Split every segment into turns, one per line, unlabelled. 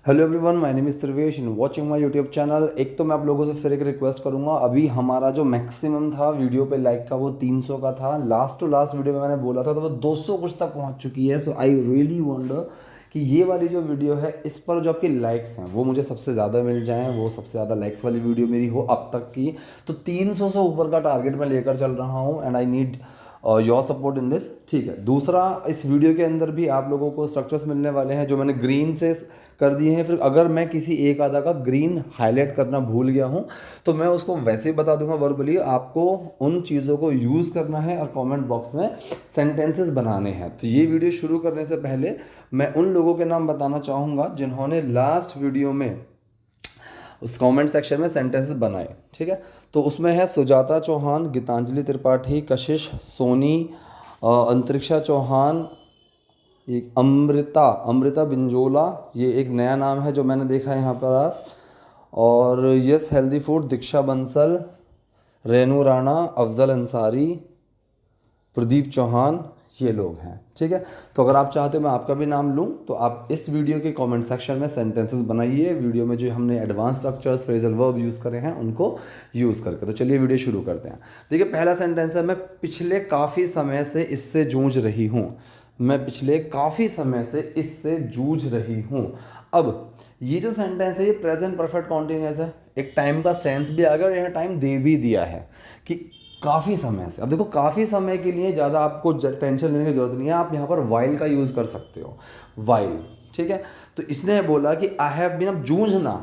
Hello everyone, my name is Sarvesh in watching my YouTube channel. एक तो मैं आप लोगों से फिर एक रिक्वेस्ट करूंगा, अभी हमारा जो मैक्सिमम था वीडियो पे लाइक का वो 300 का था। लास्ट टू लास्ट वीडियो में मैंने बोला था तो वो 200 कुछ तक पहुंच चुकी है। सो आई रियली वंडर कि ये वाली जो वीडियो है इस पर जो आपके लाइक्स हैं वो मुझे सबसे ज़्यादा मिल जाएं, वो सबसे ज़्यादा लाइक्स वाली वीडियो मेरी हो अब तक की। तो 300 से ऊपर का टारगेट मैं लेकर चल रहा हूँ and I need your support in this. ठीक है, दूसरा, इस वीडियो के अंदर भी आप लोगों को स्ट्रक्चर्स मिलने वाले हैं जो मैंने ग्रीन से कर दिए हैं। फिर अगर मैं किसी एक आधा का ग्रीन हाईलाइट करना भूल गया हूं तो मैं उसको वैसे ही बता दूंगा वर्बली। आपको उन चीज़ों को यूज़ करना है और कमेंट बॉक्स में सेंटेंसेस बनाने हैं। तो ये वीडियो शुरू करने से पहले मैं उन लोगों के नाम बताना चाहूँगा जिन्होंने लास्ट वीडियो में उस कमेंट सेक्शन में सेंटेंसेस बनाए। ठीक है, तो उसमें है सुजाता चौहान, गीतांजलि त्रिपाठी, कशिश सोनी, अंतरिक्षा चौहान, एक अमृता अमृता बिंजोला, ये एक नया नाम है जो मैंने देखा है यहाँ पर। और यस हेल्दी फूड, दीक्षा बंसल, रेनू राणा, अफजल अंसारी, प्रदीप चौहान, ये लोग हैं। ठीक है, तो अगर आप चाहते हो मैं आपका भी नाम लूँ तो आप इस वीडियो के कमेंट सेक्शन में सेंटेंसेस बनाइए। वीडियो में जो हमने advance structures, phrasal verb use करे हैं उनको यूज़ करके। तो चलिए वीडियो शुरू करते हैं। देखिए, पहला सेंटेंस है, मैं पिछले काफ़ी समय से इससे जूझ रही हूँ। मैं पिछले काफ़ी समय से इससे जूझ रही हूँ। अब ये जो सेंटेंस है ये प्रेजेंट परफेक्ट कॉन्टिन्यूअस है। एक टाइम का सेंस भी आ गया और यहाँ टाइम दे भी दिया है कि काफ़ी समय से। अब देखो, काफ़ी समय के लिए ज़्यादा आपको टेंशन लेने की ज़रूरत नहीं है। आप यहाँ पर वाइल का यूज़ कर सकते हो, वाइल। ठीक है, तो इसने बोला कि आई हैव बीन, अब जूझना।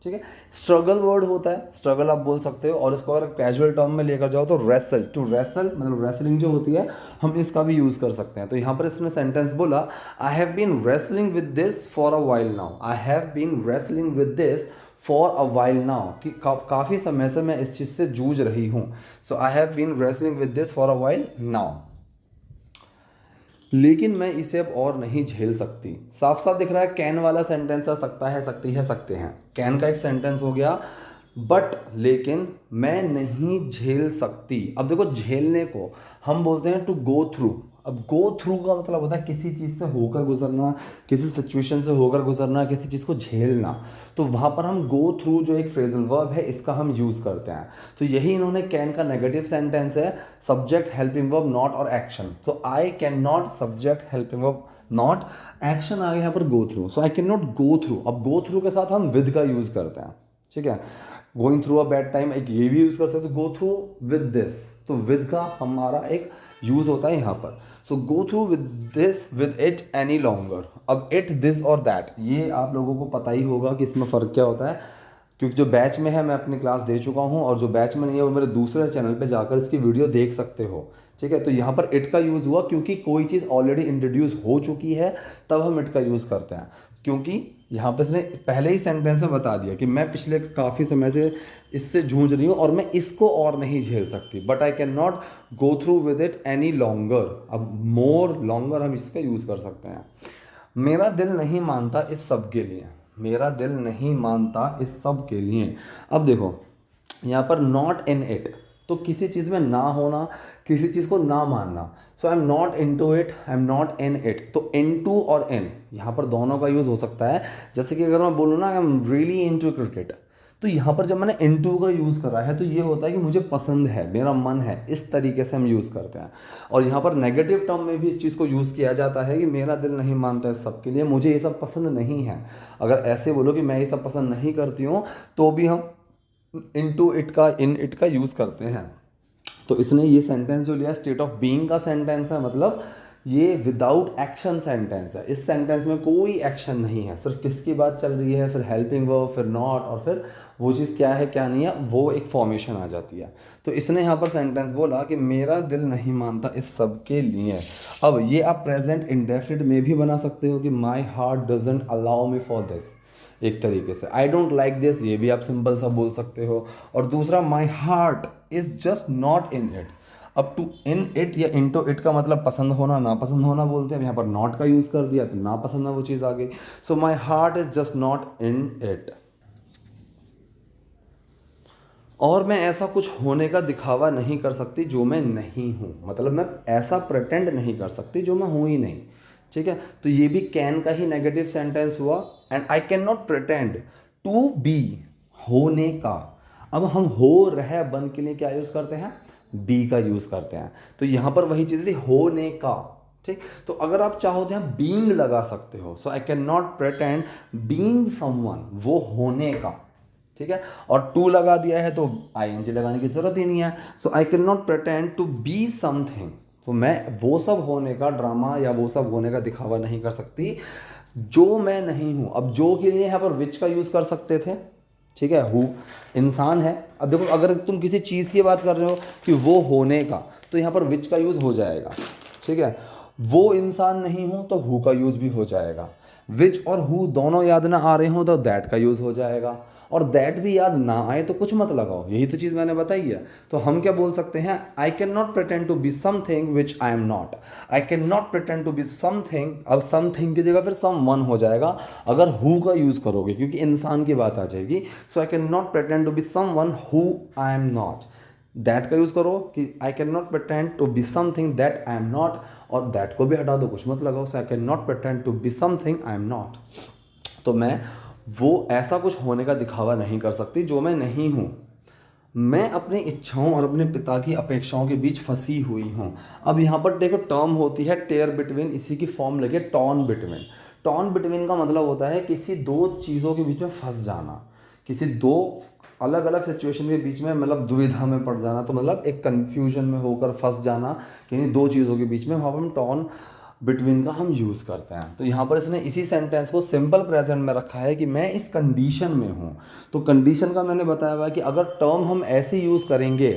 ठीक है, स्ट्रगल वर्ड होता है, स्ट्रगल आप बोल सकते हो। और इसको अगर कैजुअल टर्म में लेकर जाओ तो रेसल, टू रेसल मतलब रेसलिंग जो होती है, हम इसका भी यूज़ कर सकते हैं। तो यहाँ पर इसने सेंटेंस बोला, I have been wrestling with this for a while now. I have been wrestling with this for a while now, कि काफ़ी समय से मैं इस चीज़ से जूझ रही हूँ। So I have been wrestling with this for a while now, लेकिन मैं इसे अब और नहीं झेल सकती। साफ साफ दिख रहा है, कैन वाला सेंटेंस आ सकता है, सकती है, सकते हैं। कैन का एक सेंटेंस हो गया, बट लेकिन मैं नहीं झेल सकती। अब देखो, झेलने को हम बोलते हैं टू गो थ्रू। अब गो थ्रू का मतलब होता है किसी चीज़ से होकर गुजरना, किसी सिचुएशन से होकर गुजरना, किसी चीज़ को झेलना। तो वहाँ पर हम गो थ्रू जो एक फ्रेजल वर्ब है इसका हम यूज़ करते हैं। तो यही इन्होंने कैन का नेगेटिव सेंटेंस है, सब्जेक्ट हेल्पिंग वर्ब नॉट और एक्शन। तो I can not, subject helping verb not, action आ गया यहाँ पर go through. So I can not go through. अब गो थ्रू के साथ हम विद का यूज़ करते हैं। ठीक है, going through a bad time, एक ये भी यूज़ कर सकते हो, गो थ्रू विद दिस। तो विद का हमारा एक यूज़ होता है यहाँ पर। So go through with this, with it any longer. अब इट, दिस और दैट, ये आप लोगों को पता ही होगा कि इसमें फ़र्क क्या होता है, क्योंकि जो बैच में है मैं अपनी क्लास दे चुका हूँ, और जो बैच में नहीं है वो मेरे दूसरे चैनल पे जाकर इसकी वीडियो देख सकते हो। ठीक है, तो यहाँ पर इट का यूज़ हुआ क्योंकि कोई चीज़ ऑलरेडी इंट्रोड्यूस हो चुकी है, तब हम इट का यूज़ करते हैं। क्योंकि यहाँ पर इसने पहले ही सेंटेंस में बता दिया कि मैं पिछले काफ़ी समय से इससे जूझ रही हूँ और मैं इसको और नहीं झेल सकती, but I can not go through with it any longer. अब मोर, लॉन्गर हम इसका यूज़ कर सकते हैं। मेरा दिल नहीं मानता इस सब के लिए। मेरा दिल नहीं मानता इस सब के लिए। अब देखो, यहाँ पर नॉट इन इट, तो किसी चीज़ में ना होना, किसी चीज़ को ना मानना। So I am not in to it, I am not in it. तो इन टू और इन यहाँ पर दोनों का यूज़ हो सकता है। जैसे कि अगर मैं बोलूँ ना, I am really into cricket, तो यहाँ पर जब मैंने इन टू का यूज़ करा है तो ये होता है कि मुझे पसंद है, मेरा मन है, इस तरीके से हम यूज़ करते हैं। और यहाँ पर नेगेटिव टर्म में भी इस चीज़ को यूज़ किया जाता है कि मेरा दिल नहीं मानता है सबके लिए, मुझे ये सब पसंद नहीं है। अगर ऐसे बोलो कि मैं ये सब पसंद नहीं करती हूँ, तो भी हम इन टू इट का, इन इट का यूज़ करते हैं। तो इसने ये सेंटेंस जो लिया स्टेट ऑफ बीइंग का सेंटेंस है, मतलब ये विदाउट एक्शन सेंटेंस है। इस सेंटेंस में कोई एक्शन नहीं है, सिर्फ किसकी बात चल रही है, फिर हेल्पिंग वर्ब, फिर नॉट, और फिर वो चीज़ क्या है क्या नहीं है, वो एक फॉर्मेशन आ जाती है। तो इसने यहाँ पर सेंटेंस बोला कि मेरा दिल नहीं मानता इस सब के लिए। अब ये आप प्रेजेंट इंडेफिनिट में भी बना सकते हो कि my heart doesn't allow me for this. एक तरीके से आई डोंट लाइक दिस, ये भी आप सिंपल सा बोल सकते हो। और दूसरा, माई heart is just not in it. अब टू इन इट या इन टू इट का मतलब पसंद होना, नापसंद होना बोलते हैं। यहाँ पर नॉट का यूज़ कर दिया तो नापसंद है वो चीज़ आ गई। So my heart is just not in it. और मैं ऐसा कुछ होने का दिखावा नहीं कर सकती जो मैं नहीं हूँ, मतलब मैं ऐसा प्रिटेंड नहीं कर सकती जो मैं हूँ ही नहीं। ठीक है, तो ये भी कैन का ही नेगेटिव सेंटेंस हुआ। And I can not pretend to be, होने का। अब हम हो रह बन के लिए क्या यूज़ करते हैं, बी का यूज़ करते हैं। तो यहाँ पर वही चीज़ थी, होने का। ठीक, तो अगर आप चाहो तो यहाँ बीइंग लगा सकते हो। So I can not pretend being someone, वो होने का। ठीक है, और टू लगा दिया है तो आईएनजी लगाने की जरूरत ही नहीं है। So I can not pretend to be something, तो मैं वो सब होने का ड्रामा या वो सब होने का दिखावा नहीं कर सकती जो मैं नहीं हूं। अब जो के लिए यहाँ पर विच का यूज़ कर सकते थे। ठीक है, हु इंसान है। अब देखो, अगर तुम किसी चीज़ की बात कर रहे हो कि वो होने का, तो यहाँ पर विच का यूज़ हो जाएगा। ठीक है, वो इंसान नहीं हो तो हु का यूज़ भी हो जाएगा। विच और हु दोनों याद ना आ रहे हो तो दैट का यूज़ हो जाएगा। और दैट भी याद ना आए तो कुछ मत लगाओ, यही तो चीज़ मैंने बताई है। तो हम क्या बोल सकते हैं, I can not pretend to be something which I am not. I can not pretend to be something, अब समथिंग की जगह फिर सम वन हो जाएगा अगर हु का यूज़ करोगे, क्योंकि इंसान की बात आ जाएगी। So I can not pretend to be someone who I am not. That का यूज़ करो कि I can not pretend to be something that I am not, और दैट को भी हटा दो, कुछ मत लगाओ। So I can not pretend to be something I am not. तो मैं वो ऐसा कुछ होने का दिखावा नहीं कर सकती जो मैं नहीं हूँ। मैं अपनी इच्छाओं और अपने पिता की अपेक्षाओं के बीच फंसी हुई हूँ। अब यहाँ पर देखो, टर्म होती है टेयर बिटवीन, इसी की फॉर्म लगे टॉर्न बिटवीन। टॉर्न बिटवीन का मतलब होता है किसी दो चीज़ों के बीच में फंस जाना, किसी दो अलग अलग सिचुएशन के बीच में, मतलब दुविधा में पड़ जाना। तो मतलब एक कन्फ्यूजन में होकर फंस जाना किन्हीं दो चीज़ों के बीच में, वहाँ पर हम टॉर्न बिटवीन का हम यूज़ करते हैं। तो यहाँ पर इसने इसी सेंटेंस को सिंपल प्रेजेंट में रखा है कि मैं इस कंडीशन में हूँ। तो कंडीशन का मैंने बताया हुआ है कि अगर टर्म हम ऐसे यूज़ करेंगे,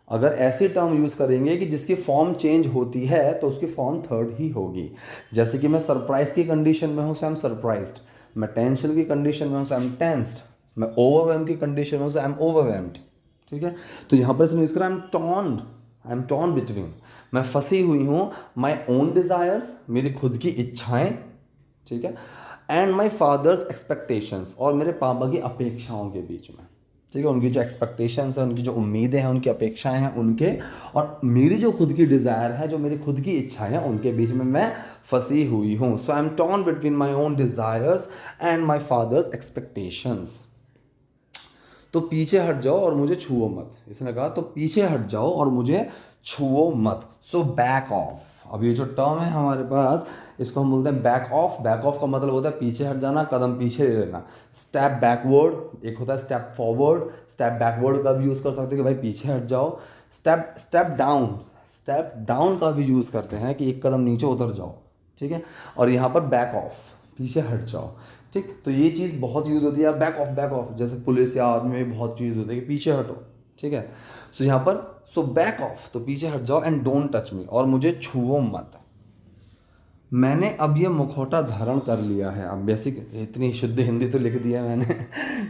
अगर ऐसी टर्म यूज़ करेंगे कि जिसकी फॉर्म चेंज होती है, तो उसकी फॉर्म थर्ड ही होगी। जैसे कि मैं सरप्राइज की कंडीशन में हूँ, सो आई एम सरप्राइज्ड। मैं टेंशन की कंडीशन में हूँ, सो आई एम टेंस्ड। मैं ओवरवेम की कंडीशन में हूँ, सो आई एम ओवरवेम्ड। ठीक है, तो यहाँ पर इसने यूज़ करा आई एम टॉर्न बिटवीन, मैं फंसी हुई हूँ माई ओन डिज़ायर्स, मेरी खुद की इच्छाएं। ठीक है, एंड माई फादर्स एक्सपेक्टेशंस, और मेरे पापा की अपेक्षाओं के बीच में। ठीक है, उनकी जो एक्सपेक्टेशंस हैं, उनकी जो उम्मीदें हैं, उनकी अपेक्षाएं हैं उनके, और मेरी जो खुद की डिज़ायर है, जो मेरी खुद की इच्छाएं हैं, उनके बीच में मैं फंसी हुई हूँ। So I am torn between my own desires and my father's expectations. तो पीछे हट जाओ और मुझे छुओ मत, इसने कहा, तो पीछे हट जाओ और मुझे छुओ मत। So back of. अब ये जो टर्म है हमारे पास, इसको हम बोलते हैं बैक ऑफ। बैक ऑफ का मतलब होता है पीछे हट जाना, कदम पीछे ले लेना। स्टेप बैकवर्ड, एक होता है स्टेप फॉरवर्ड। स्टेप बैकवर्ड का भी यूज़ कर सकते हो कि भाई पीछे हट जाओ। Step step down, step down का भी यूज़ करते हैं कि एक कदम नीचे उतर जाओ। ठीक है, और यहाँ पर बैक ऑफ, पीछे हट जाओ। ठीक, तो ये चीज़ बहुत यूज़ होती है, बैक ऑफ। बैक ऑफ जैसे पुलिस या आर्मी में बहुत चीज़ होती है कि पीछे हटो। ठीक है, सो यहाँ पर सो बैक ऑफ, तो पीछे हट जाओ, एंड डोंट टच मी, और मुझे छुओ मत। मैंने अब ये मुखौटा धारण कर लिया है। अब बेसिक इतनी शुद्ध हिंदी तो लिख दिया है मैंने।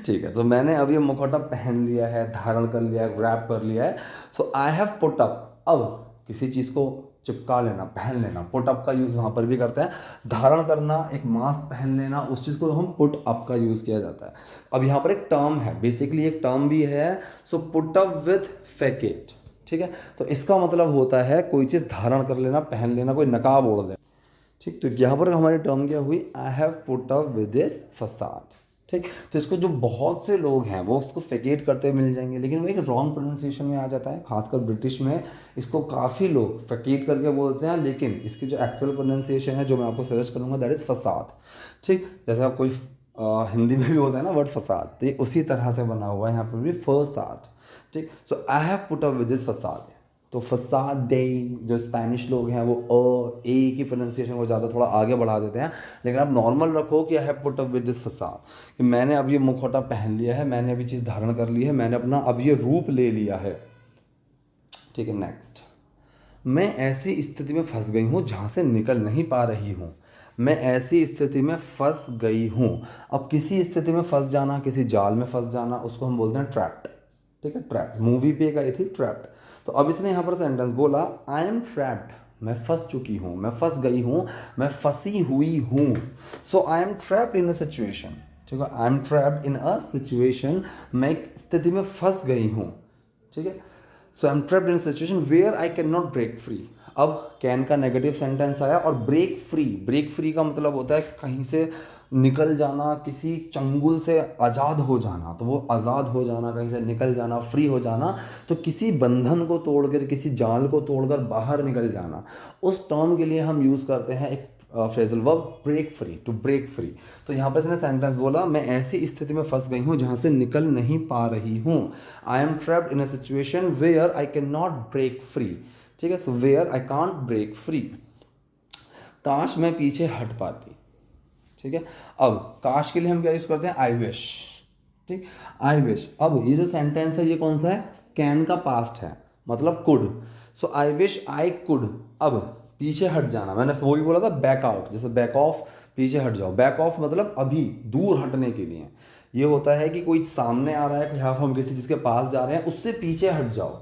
ठीक है, तो मैंने अब ये मुखौटा पहन लिया है, धारण कर लिया है, ग्रैब कर लिया है। So I have put up, अब किसी चीज़ को चिपका लेना, पहन लेना, पुट अप का यूज़ वहाँ पर भी करते हैं। धारण करना, एक मास्क पहन लेना, उस चीज़ को हम पुट अप का यूज़ किया जाता है। अब यहाँ पर एक टर्म है, बेसिकली एक टर्म भी है। So put up with Fekete. ठीक है, तो इसका मतलब होता है कोई चीज़ धारण कर लेना, पहन लेना, कोई नकाब ओढ़ लेना। ठीक, तो यहाँ पर हमारी टर्म क्या हुई, आई have put up with this फसाद। ठीक, तो इसको जो बहुत से लोग हैं वो इसको फेकेट करते हुए मिल जाएंगे, लेकिन वो एक रॉन्ग प्रोनाउंसिएशन में आ जाता है। खासकर ब्रिटिश में इसको काफ़ी लोग फेकेट करके बोलते हैं, लेकिन इसकी जो एक्चुअल प्रोनाउंसिएशन है, जो मैं आपको सजेस्ट करूँगा, दैट इज़ फसाद। ठीक, जैसे आप कोई हिंदी में भी होता है ना वर्ड फसाद, तो उसी तरह से बना हुआ है यहाँ पर भी, फसाद। ठीक, so I have put up with this फसाद। तो फसाद दे, जो स्पेनिश लोग हैं वो ए की प्रोनाउंसिएशन को ज़्यादा थोड़ा आगे बढ़ा देते हैं, लेकिन आप नॉर्मल रखो कि आई have put up with this फसाद, कि मैंने अब ये मुखौटा पहन लिया है, मैंने अभी चीज़ धारण कर ली है, मैंने अपना अब ये रूप ले लिया है। ठीक है, नेक्स्ट, मैं ऐसी स्थिति में फंस गई हूँ जहाँ से निकल नहीं पा रही हूँ। मैं ऐसी स्थिति में फंस गई हूँ। अब किसी स्थिति में फंस जाना, किसी जाल में फंस जाना, उसको हम बोलते हैं ट्रैप्ड। ठीक है, ट्रैप्ड मूवी पे एक आई थी ट्रैप्ड। तो अब इसने यहाँ पर सेंटेंस बोला, आई एम ट्रैप्ड, मैं फंस चुकी हूँ, मैं फंस गई हूँ, मैं फंसी हुई हूँ। So I am trapped in a situation. ठीक है, I am trapped in a situation, मैं एक स्थिति में फंस गई हूँ। ठीक है, so I am trapped in a situation where I can not break free. अब कैन का नेगेटिव सेंटेंस आया और ब्रेक फ्री का मतलब होता है कहीं से निकल जाना, किसी चंगुल से आज़ाद हो जाना। तो वो आज़ाद हो जाना, कहीं से निकल जाना, फ्री हो जाना, तो किसी बंधन को तोड़कर, किसी जाल को तोड़कर बाहर निकल जाना। उस टर्म के लिए हम यूज़ करते हैं एक phrasal verb break free, to break free. तो यहाँ पर इसने सेंटेंस बोला, मैं ऐसी स्थिति में फंस गई हूँ जहाँ से निकल नहीं पा रही हूँ। I am trapped in a situation where I can not break free. ठीक है, so where I can't break free. काश मैं पीछे हट पाती। ठीक है, अब काश के लिए हम क्या यूज़ करते हैं, आई विश। ठीक, आई विश। अब ये जो सेंटेंस है ये कौन सा है, कैन का पास्ट है, मतलब could. So I wish I could. अब पीछे हट जाना, मैंने वही बोला था बैक आउट, जैसे बैक ऑफ, पीछे हट जाओ। बैक ऑफ मतलब अभी दूर हटने के लिए। ये होता है कि कोई सामने आ रहा है, यहाँ हम किसी चीज़ के पास जा रहे हैं, उससे पीछे हट जाओ।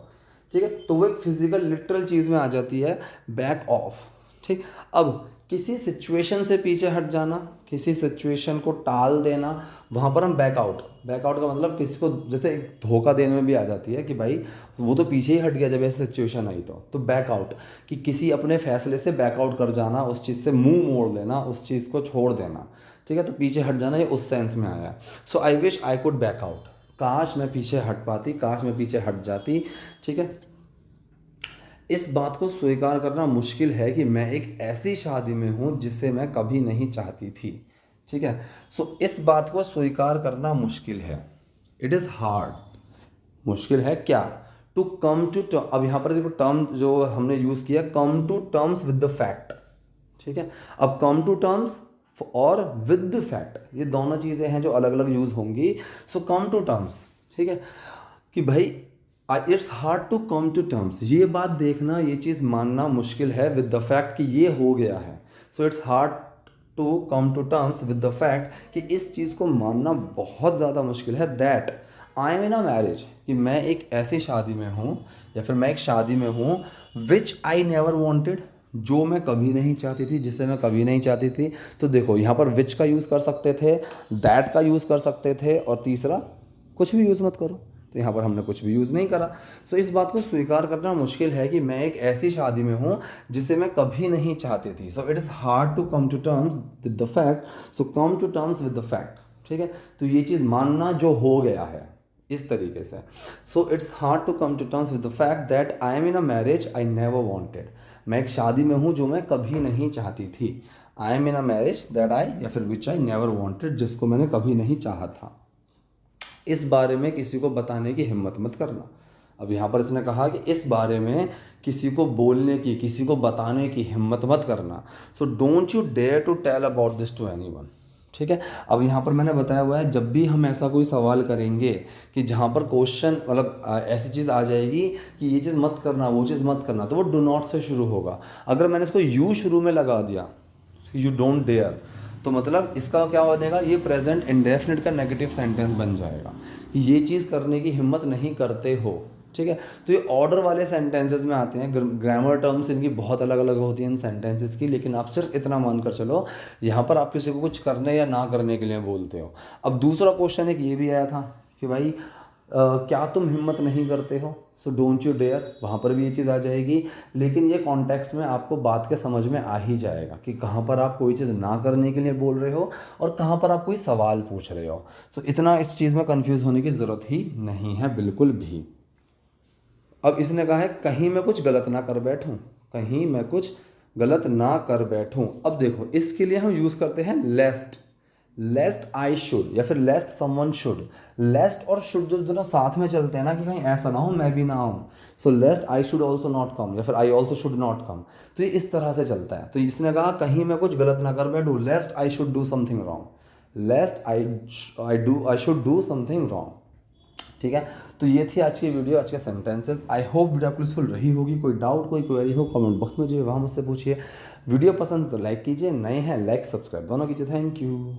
ठीक है, तो वो एक फिजिकल लिटरल चीज़ में आ जाती है, बैक ऑफ। ठीक, अब किसी सिचुएशन से पीछे हट जाना, किसी सिचुएशन को टाल देना, वहाँ पर हम बैक आउट का मतलब किसी को जैसे धोखा देने में भी आ जाती है कि भाई वो तो पीछे ही हट गया जब ऐसी सिचुएशन आई। तो बैक आउट कि किसी अपने फैसले से बैक आउट कर जाना, उस चीज़ से मुंह मोड़ लेना, उस चीज़ को छोड़ देना। ठीक है, तो पीछे हट जाना ये उस सेंस में आया। So I wish I could back out, काश मैं पीछे हट पाती, काश मैं पीछे हट जाती। ठीक है, इस बात को स्वीकार करना मुश्किल है कि मैं एक ऐसी शादी में हूँ जिसे मैं कभी नहीं चाहती थी। ठीक है, सो इस बात को स्वीकार करना मुश्किल है, इट इज़ हार्ड। मुश्किल है क्या, टू कम टू टर्म। अब यहाँ पर देखो टर्म जो हमने यूज़ किया, come to terms with the fact. ठीक है, अब कम टू टर्म्स और विद द फैक्ट, ये दोनों चीज़ें हैं जो अलग अलग यूज़ होंगी। सो कम टू टर्म्स, ठीक है, कि भाई it's hard to come to terms, ये बात देखना, ये चीज़ मानना मुश्किल है विद द फैक्ट कि ये हो गया है। So it's hard to come to terms with the fact कि इस चीज़ को मानना बहुत ज़्यादा मुश्किल है, that I am in a marriage, कि मैं एक ऐसी शादी में हूँ या फिर मैं एक शादी में हूँ, विच आई नेवर वॉन्टेड, जो मैं कभी नहीं चाहती थी, जिसे मैं कभी नहीं चाहती थी। तो देखो यहाँ पर विच का यूज़ कर सकते थे, दैट का यूज़ कर सकते थे, और तीसरा कुछ भी यूज़ मत करो। तो यहाँ पर हमने कुछ भी यूज़ नहीं करा। सो इस बात को स्वीकार करना मुश्किल है कि मैं एक ऐसी शादी में हूँ जिसे मैं कभी नहीं चाहती थी। So it is hard to come to terms with the fact. So come to terms with the fact. ठीक है, तो ये चीज़ मानना जो हो गया है, इस तरीके से। So it's hard to come to terms with the fact that I am in a marriage I never wanted, मैं एक शादी में हूँ जो मैं कभी नहीं चाहती थी। आई am in a marriage that I, या फिर विच आई नेवर वॉन्टेड, जिसको मैंने कभी नहीं चाहा था। इस बारे में किसी को बताने की हिम्मत मत करना। अब यहाँ पर इसने कहा कि इस बारे में किसी को बोलने की, किसी को बताने की हिम्मत मत करना। So don't you dare to tell about this to anyone. ठीक है, अब यहाँ पर मैंने बताया हुआ है, जब भी हम ऐसा कोई सवाल करेंगे कि जहाँ पर क्वेश्चन मतलब ऐसी चीज़ आ जाएगी कि ये चीज़ मत करना, वो चीज़ मत करना, तो वो डू नॉट से शुरू होगा। अगर मैंने इसको यू शुरू में लगा दिया, यू डोंट डेयर, तो मतलब इसका क्या बनेगा, ये प्रेजेंट इंडेफिनिट का नेगेटिव सेंटेंस बन जाएगा कि ये चीज़ करने की हिम्मत नहीं करते हो। ठीक है, तो ये ऑर्डर वाले सेंटेंसेस में आते हैं। ग्रामर टर्म्स इनकी बहुत अलग अलग होती हैं इन सेंटेंसेस की, लेकिन आप सिर्फ इतना मानकर चलो, यहाँ पर आप किसी को कुछ करने या ना करने के लिए बोलते हो। अब दूसरा क्वेश्चन एक ये भी आया था कि भाई क्या तुम हिम्मत नहीं करते हो, सो डोंट यू डेयर, वहाँ पर भी ये चीज़ आ जाएगी। लेकिन ये कॉन्टेक्स्ट में आपको बात के समझ में आ ही जाएगा कि कहाँ पर आप कोई चीज़ ना करने के लिए बोल रहे हो और कहाँ पर आप कोई सवाल पूछ रहे हो। सो इतना इस चीज़ में कंफ्यूज होने की ज़रूरत ही नहीं है बिल्कुल भी। अब इसने कहा है कहीं मैं कुछ गलत ना कर बैठूं, कहीं मैं कुछ गलत ना कर बैठूं। अब देखो इसके लिए हम यूज़ करते हैं लेस्ट, लेस्ट आई शुड या फिर लेस्ट समवन शुड। लेस्ट और शुड जो दोनों साथ में चलते हैं ना, कि कहीं ऐसा ना हो मैं भी ना हूँ। So lest I should also not come, या फिर I also should not come, तो ये इस तरह से चलता है। तो इसने कहा कहीं मैं कुछ गलत ना कर बैठूँ, lest I should do something wrong, lest I should do something wrong. ठीक है, तो ये थी आज की वीडियो, आज के सेंटेंसेस। आई होप वीडियो आपको यूजफुल रही होगी। कोई डाउट, कोई क्वेरी हो कमेंट बॉक्स में जाइए, वहाँ मुझसे पूछिए। वीडियो पसंद तो लाइक कीजिए, नए हैं लाइक सब्सक्राइब दोनों कीजिए। Thank you.